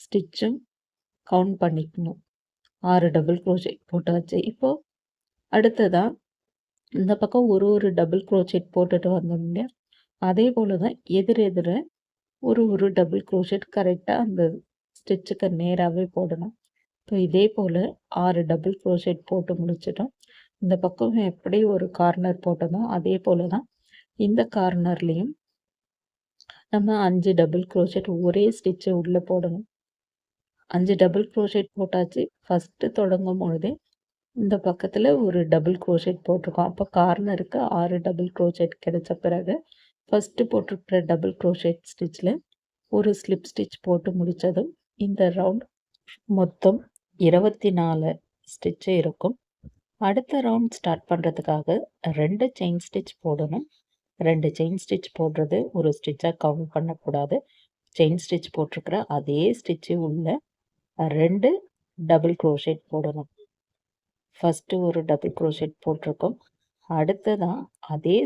ஸ்டிச்சும் count பண்ணிக்கணும். 6 double crochet போட்டாச்சு. இப்போது அடுத்ததாக இந்த பக்கம் ஒரு டபுள் க்ரோஷெட் போட்டுட்டு வந்தோம் இல்லையா, அதே போல் தான் எதிர ஒரு டபுள் க்ரோஷெட் கரெக்டாக அந்த ஸ்டிச்சுக்கு நேராகவே போடணும். இப்போ இதே போல் 6 டபுள் க்ரோஷெட் போட்டு முடிச்சிட்டோம். இந்த பக்கம் எப்படி ஒரு கார்னர் போட்டோமோ அதே போல் தான் இந்த கார்னர்லேயும் நம்ம 5 டபுள் க்ரோஷெட் ஒரே ஸ்டிச்சு உள்ளே போடணும். 5 டபுள் க்ரோஷெட் போட்டாச்சு. ஃபஸ்ட்டு தொடங்கும் பொழுதே இந்த பக்கத்தில் ஒரு டபுள் க்ரோஷெட் போட்டிருக்கோம். அப்போ கார்னருக்கு 6 டபுள் க்ரோஷெட் கிடைச்ச பிறகு ஃபஸ்ட்டு போட்டிருக்கிற டபுள் க்ரோஷெட் ஸ்டிச்சில் ஒரு ஸ்லிப் ஸ்டிச் போட்டு முடித்ததும் இந்த ரவுண்ட் மொத்தம் 24 ஸ்டிச்சு இருக்கும். அடுத்த ரவுண்ட் ஸ்டார்ட் பண்ணுறதுக்காக 2 செயின் ஸ்டிச் போடணும். 2 செயின் ஸ்டிச் போடுறது ஒரு ஸ்டிச்சாக கவுண்ட் பண்ணக்கூடாது. செயின் ஸ்டிச் போட்டிருக்கிற அதே ஸ்டிச்சு உள்ள 2 டபுள் க்ரோஷெட் போடணும். ஃபஸ்ட்டு ஒரு டபுள் க்ரோஷெட் போட்டிருக்கோம். அடுத்ததான் அதே